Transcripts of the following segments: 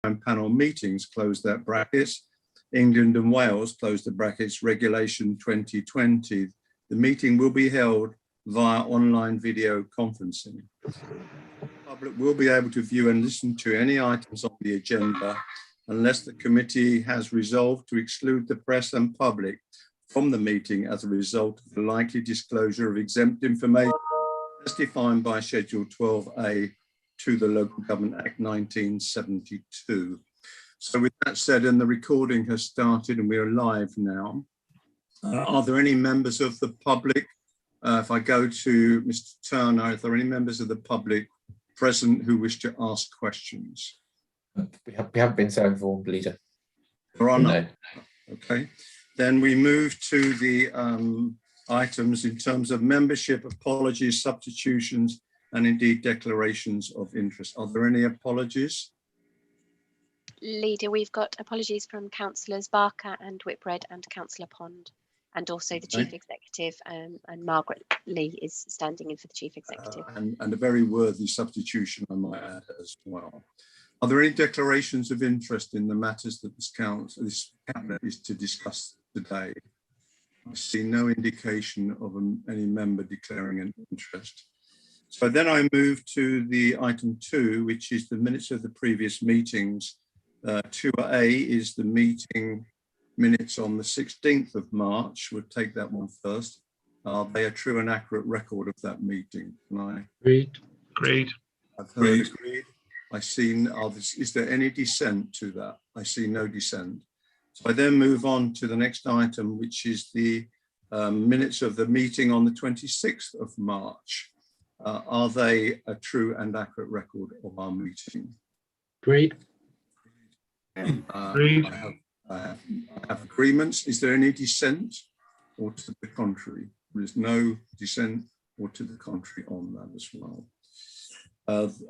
online panel meetings, close that brackets, England and Wales, close the brackets, Regulation 2020. The meeting will be held via online video conferencing. The public will be able to view and listen to any items on the agenda unless the committee has resolved to exclude the press and public from the meeting as a result of the likely disclosure of exempt information as defined by Schedule 12A to the Local Government Act 1972. So with that said, and the recording has started and we are live now, are there any members of the public? If I go to Mr. Turner, are there any members of the public present who wish to ask questions? We haven't been so informed, Leader. There are No. not. Okay. Then we move to the items in terms of membership, apologies, substitutions, and indeed declarations of interest. Are there any apologies? Leader, we've got apologies from Councillors Barker and Whitbread and Councillor Pond, and also the Chief Executive, and Margaret Lee is standing in for the Chief Executive. And a very worthy substitution, I might add as well. Are there any declarations of interest in the matters that this cabinet is to discuss today? I see no indication of any member declaring an interest. So then I move to the item 2, which is the minutes of the previous meetings. 2A is the meeting minutes on the 16th of March. We'll take that one first. Are they a true and accurate record of that meeting? Can I? Agreed. I've heard agreed. I see, is there any dissent to that? I see no dissent. So I then move on to the next item, which is the minutes of the meeting on the 26th of March. Are they a true and accurate record of our meeting? Agreed. Agreed. I have agreements. Is there any dissent or to the contrary? There is no dissent or to the contrary on that as well.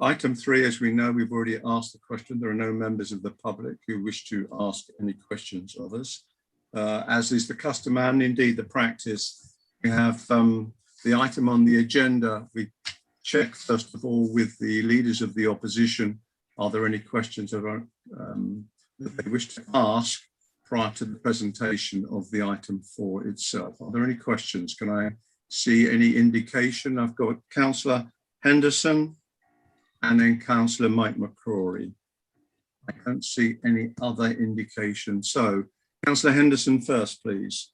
Item 3, as we know, we've already asked the question. There are no members of the public who wish to ask any questions of us. As is the custom and indeed the practice, we have the item on the agenda. We check first of all with the leaders of the opposition. Are there any questions that they wish to ask prior to the presentation of the item 4 itself? Are there any questions? Can I see any indication? I've got Councillor Henderson and then Councillor Mike McCrory. I don't see any other indication. So Councillor Henderson first, please.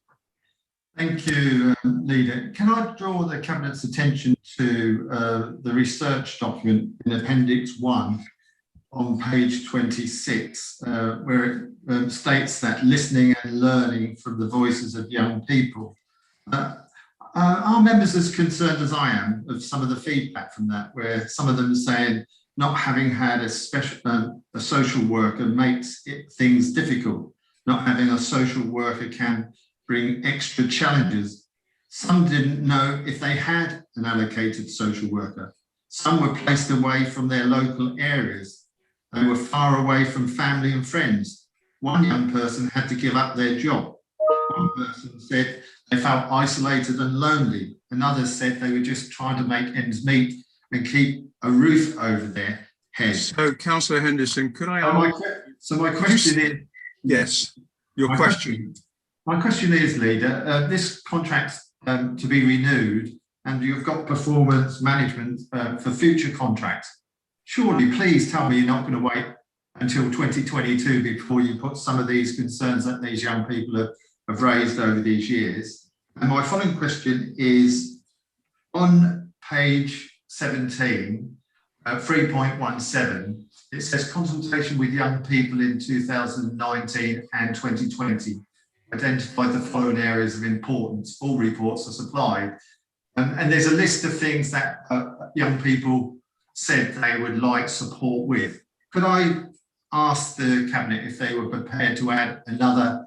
Thank you, Leader. Can I draw the Cabinet's attention to the research document in Appendix 1 on page 26, where it states that listening and learning from the voices of young people. Are members as concerned as I am of some of the feedback from that, where some of them are saying not having had a social worker makes things difficult, not having a social worker can bring extra challenges. Some didn't know if they had an allocated social worker. Some were placed away from their local areas. They were far away from family and friends. One young person had to give up their job. One person said they felt isolated and lonely, and others said they were just trying to make ends meet and keep a roof over their heads. So, Councillor Henderson, could I ask? So my question is... Yes, your question. My question is, Leader, this contract to be renewed, and you've got performance management for future contracts. Surely, please tell me you're not going to wait until 2022 before you put some of these concerns that these young people have raised over these years. And my following question is, on page 17, 3.17, it says consultation with young people in 2019 and 2020 identified the following areas of importance. All reports are supplied. And there's a list of things that young people said they would like support with. Could I ask the Cabinet if they were prepared to add another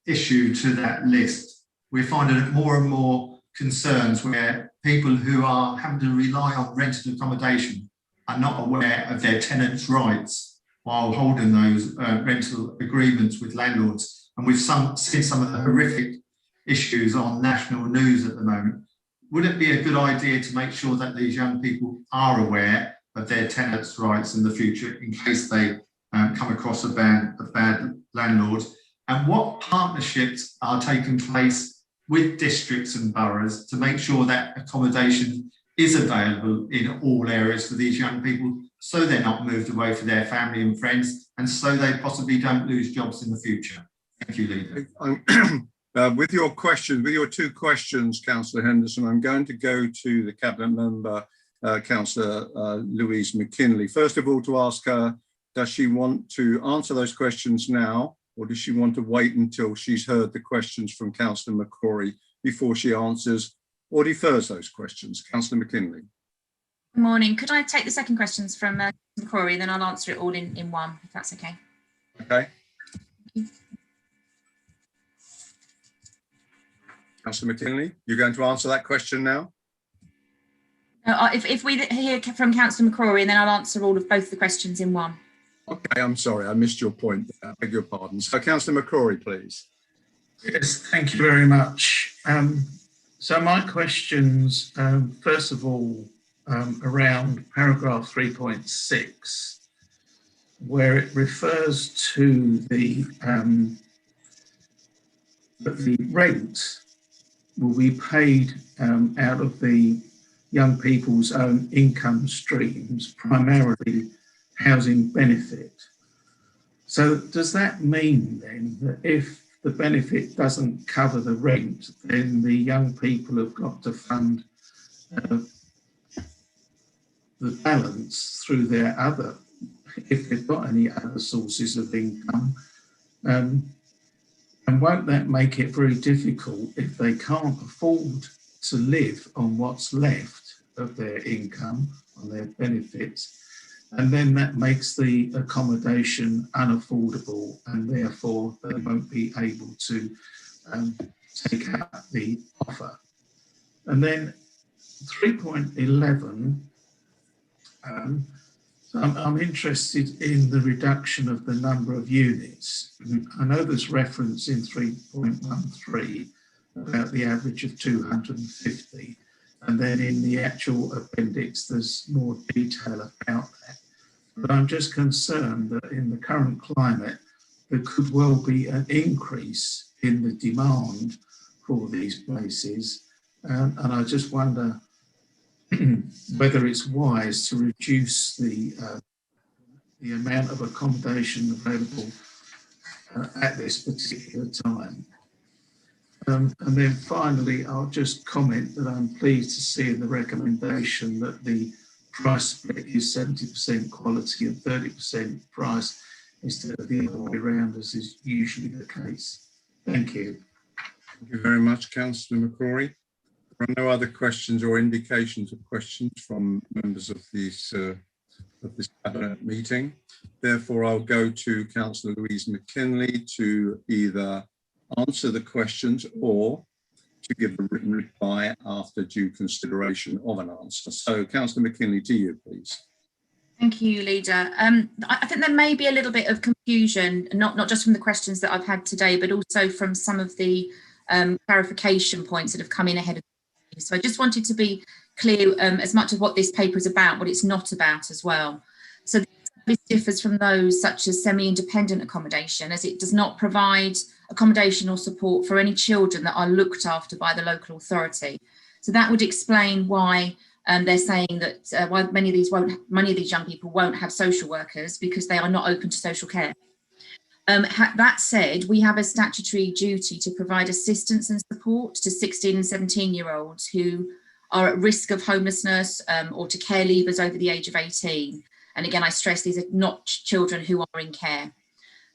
issue to that list? We're finding more and more concerns where people who are having to rely on rented accommodation are not aware of their tenants' rights while holding those rental agreements with landlords. And we've seen some of the horrific issues on national news at the moment. Would it be a good idea to make sure that these young people are aware of their tenants' rights in the future in case they across a band of bad landlords? And what partnerships are taking place with districts and boroughs to make sure that accommodation is available in all areas for these young people, so they're not moved away from their family and friends, and so they possibly don't lose jobs in the future? Thank you, Leader. With your two questions, Councillor Henderson, I'm going to go to the Cabinet Member, Councillor Louise McKinley. First of all, to ask her, does she want to answer those questions now, or does she want to wait until she's heard the questions from Councillor McCrory before she answers or defers those questions? Councillor McKinley. Good morning. Could I take the second questions from McCrory, and then I'll answer it all in one, if that's okay. Okay. Councillor McKinley, you're going to answer that question now? If we hear from Councillor McCrory, and then I'll answer both the questions in one. Okay, I'm sorry, I missed your point. I beg your pardon. So, Councillor McCrory, please. Yes, thank you very much. So my questions, first of all, around paragraph 3.6, where it refers to the rent will be paid out of the young people's own income streams, primarily housing benefit. So does that mean then that if the benefit doesn't cover the rent, then the young people have got to fund the balance through their other, if they've got any other sources of income? And won't that make it very difficult if they can't afford to live on what's left of their income, on their benefits? And then that makes the accommodation unaffordable, and therefore they won't be able to take out the offer. And then 3.11, I'm interested in the reduction of the number of units. I know there's reference in 3.13 about the average of 250. And then in the actual appendix, there's more detail about that. But I'm just concerned that in the current climate, there could well be an increase in the demand for these places. And I just wonder whether it's wise to reduce the amount of accommodation available at this particular time. And then finally, I'll just comment that I'm pleased to see in the recommendation that the price split is 70% quality and 30% price instead of the other way around, as is usually the case. Thank you. Thank you very much, Councillor McCrory. There are no other questions or indications of questions from members of this cabinet meeting. Therefore, I'll go to Councillor Louise McKinley to either answer the questions or to give a written reply after due consideration of an answer. So, Councillor McKinley, to you, please. Thank you, Leader. I think there may be a little bit of confusion, not just from the questions that I've had today, but also from some of the clarification points that have come in ahead of me. So I just wanted to be clear as much of what this paper is about, what it's not about as well. So this differs from those such as semi-independent accommodation, as it does not provide accommodation or support for any children that are looked after by the local authority. So that would explain why they're saying that why many of these young people won't have social workers, because they are not open to social care. That said, we have a statutory duty to provide assistance and support to 16 and 17-year-olds who are at risk of homelessness or to care leavers over the age of 18. And again, I stress these are not children who are in care.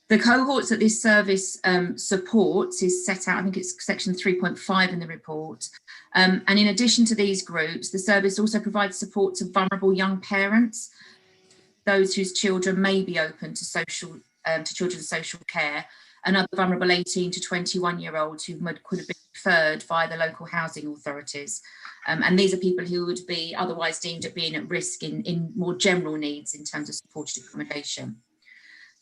The cohorts that this service supports is set out, I think it's section 3.5 in the report. And in addition to these groups, the service also provides support to vulnerable young parents, those whose children may be open to children's social care, and other vulnerable 18 to 21-year-olds who could have been referred via the local housing authorities. And these are people who would be otherwise deemed at being at risk in more general needs in terms of supported accommodation.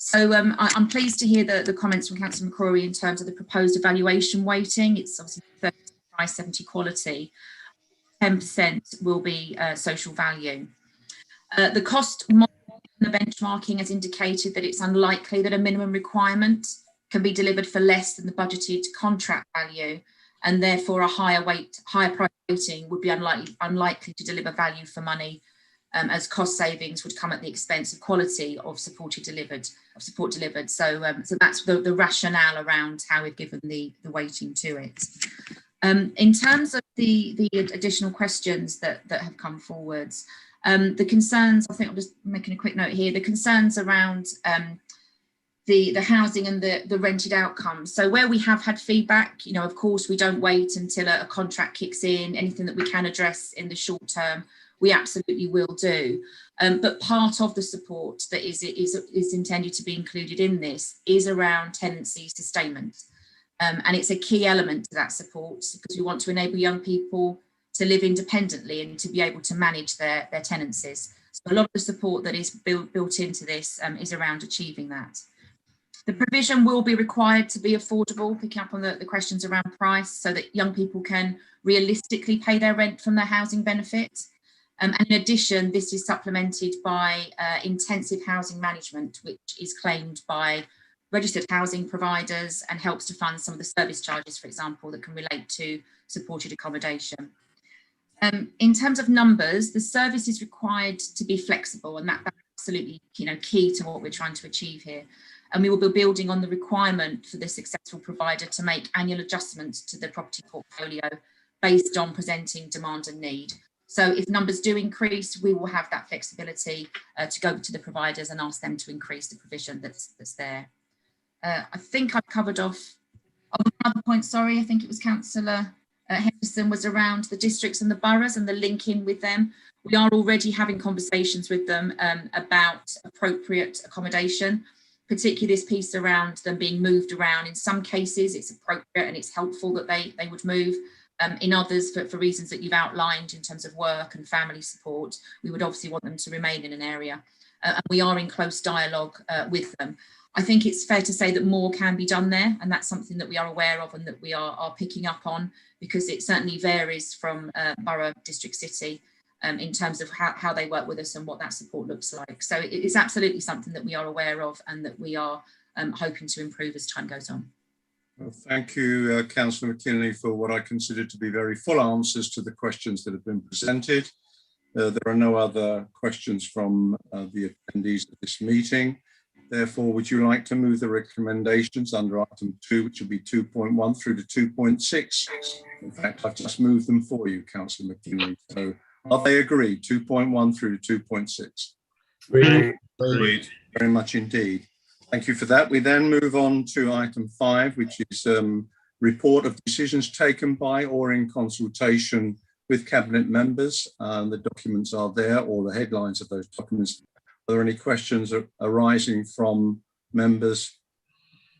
So I'm pleased to hear the comments from Councillor McCrory in terms of the proposed evaluation weighting. It's obviously 30% price, 70 quality, 10% will be social value. The cost model The benchmarking has indicated that it's unlikely that a minimum requirement can be delivered for less than the budgeted contract value, and therefore a higher price weighting would be unlikely to deliver value for money, as cost savings would come at the expense of quality of support delivered. So that's the rationale around how we've given the weighting to it. In terms of the additional questions that have come forwards, the concerns, I think I'm just making a quick note here, the concerns around the housing and the rented outcomes. So where we have had feedback, you know, of course, we don't wait until a contract kicks in. Anything that we can address in the short term, we absolutely will do. But part of the support that is intended to be included in this is around tenancy sustainment. And it's a key element to that support, because we want to enable young people to live independently and to be able to manage their tenancies. So a lot of the support that is built into this is around achieving that. The provision will be required to be affordable, picking up on the questions around price, so that young people can realistically pay their rent from their housing benefit. And in addition, this is supplemented by intensive housing management, which is claimed by registered housing providers and helps to fund some of the service charges, for example, that can relate to supported accommodation. In terms of numbers, the service is required to be flexible, and that's absolutely, you know, key to what we're trying to achieve here. And we will be building on the requirement for the successful provider to make annual adjustments to the property portfolio based on presenting demand and need. So if numbers do increase, we will have that flexibility to go to the providers and ask them to increase the provision that's there. I think I've covered off another point, sorry, I think it was Councillor Henderson, was around the districts and the boroughs and the link in with them. We are already having conversations with them about appropriate accommodation, particularly this piece around them being moved around. In some cases, it's appropriate and it's helpful that they would move. In others, for reasons that you've outlined in terms of work and family support, we would obviously want them to remain in an area. And we are in close dialogue with them. I think it's fair to say that more can be done there, and that's something that we are aware of and that we are picking up on, because it certainly varies from borough, district, city in terms of how they work with us and what that support looks like. So it's absolutely something that we are aware of and that we are hoping to improve as time goes on. Well, thank you, Councillor McKinley, for what I consider to be very full answers to the questions that have been presented. There are no other questions from the attendees of this meeting. Therefore, would you like to move the recommendations under item 2, which will be 2.1 through to 2.6? In fact, I've just moved them for you, Councillor McKinley. So are they agreed, 2.1 through to 2.6? Agreed. Very much indeed. Thank you for that. We then move on to item 5, which is report of decisions taken by or in consultation with Cabinet members. The documents are there, or the headlines of those documents. Are there any questions arising from members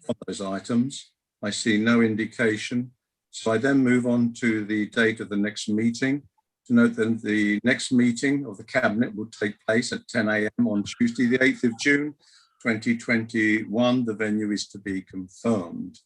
on those items? I see no indication. So I then move on to the date of the next meeting. To note that the next meeting of the Cabinet will take place at 10 a.m. on Tuesday, the 8th of June, 2021. The venue is to be confirmed.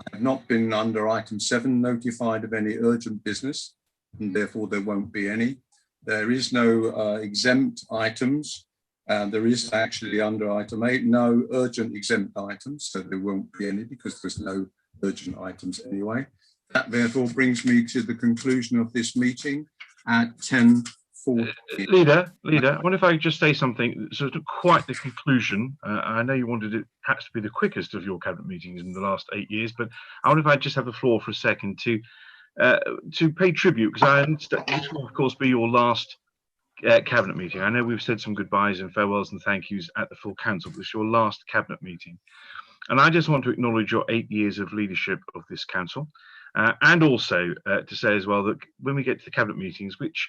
I have not been, under item 7, notified of any urgent business, and therefore there won't be any. There is no exempt items. There is actually, under item 8, no urgent exempt items, so there won't be any because there's no urgent items anyway. That therefore brings me to the conclusion of this meeting at 10:40. Leader, I wonder if I could just say something sort of quite the conclusion. I know you wanted it perhaps to be the quickest of your Cabinet meetings in the last 8 years, but I wonder if I just have the floor for a second to pay tribute, because I understand this will of course be your last Cabinet meeting. I know we've said some goodbyes and farewells and thank yous at the full council, but it's your last Cabinet meeting. And I just want to acknowledge your 8 years of leadership of this council, and also to say as well that when we get to the Cabinet meetings, which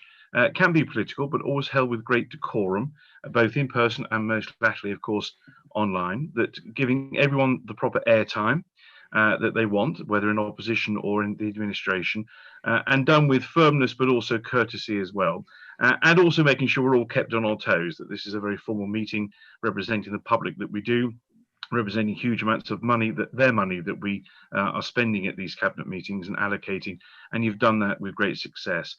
can be political, but always held with great decorum, both in person and most latterly, of course, online, that giving everyone the proper airtime that they want, whether in opposition or in the administration, and done with firmness, but also courtesy as well. And also making sure we're all kept on our toes, that this is a very formal meeting representing the public that we do, representing huge amounts of money, their money that we are spending at these Cabinet meetings and allocating, and you've done that with great success.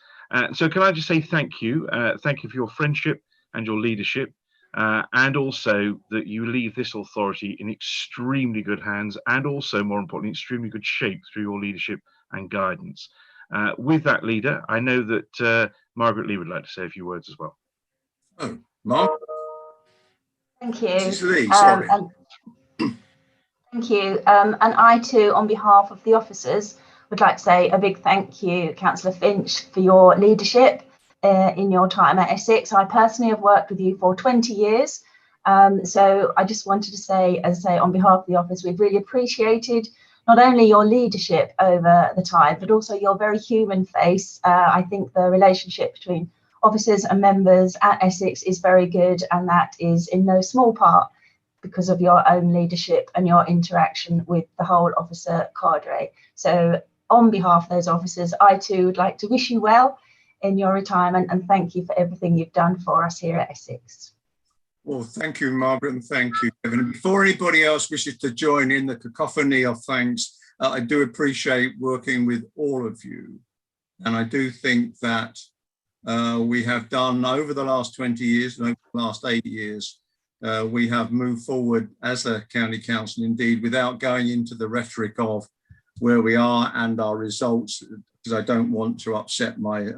So can I just say thank you for your friendship and your leadership. and also that you leave this authority in extremely good hands, and also, more importantly, extremely good shape through your leadership and guidance. With that, Leader, I know that Margaret Lee would like to say a few words as well. Oh, Mark. Thank you. Mrs. Lee, sorry. Thank you. And I too, on behalf of the officers, would like to say a big thank you, Councillor Finch, for your leadership in your time at Essex. I personally have worked with you for 20 years. So I just wanted to say, as I say, on behalf of the office, we've really appreciated not only your leadership over the time, but also your very human face. I think the relationship between officers and members at Essex is very good, and that is in no small part because of your own leadership and your interaction with the whole officer cadre. So on behalf of those officers, I too would like to wish you well in your retirement and thank you for everything you've done for us here at Essex. Well, thank you, Margaret, and thank you, Kevin. And before anybody else wishes to join in the cacophony of thanks, I do appreciate working with all of you. And I do think that we have done over the last 20 years and over the last 8 years, we have moved forward as a county council, indeed, without going into the rhetoric of where we are and our results, because I don't want to upset my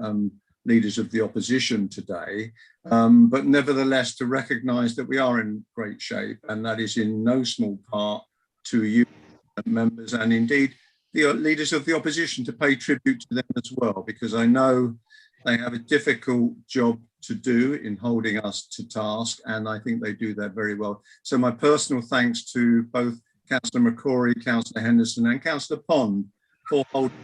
leaders of the opposition today, but nevertheless to recognise that we are in great shape, and that is in no small part to you members and indeed the leaders of the opposition, to pay tribute to them as well, because I know they have a difficult job to do in holding us to task, and I think they do that very well. So my personal thanks to both Councillor McCrory, Councillor Henderson and Councillor Pond for holding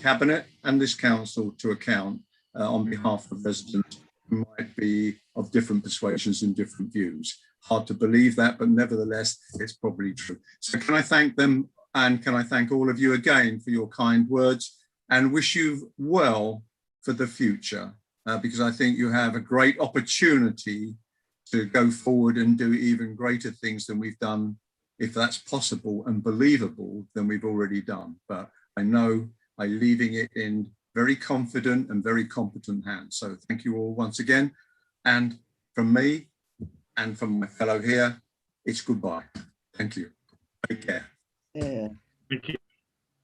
Cabinet and this council to account on behalf of residents who might be of different persuasions and different views. Hard to believe that, but nevertheless, it's probably true. So can I thank them, and can I thank all of you again for your kind words, and wish you well for the future, because I think you have a great opportunity to go forward and do even greater things than we've done, if that's possible and believable, than we've already done. But I know I'm leaving it in very confident and very competent hands. So thank you all once again. And from me and from my fellow here, it's goodbye. Thank you. Take care. Yeah. Thank you.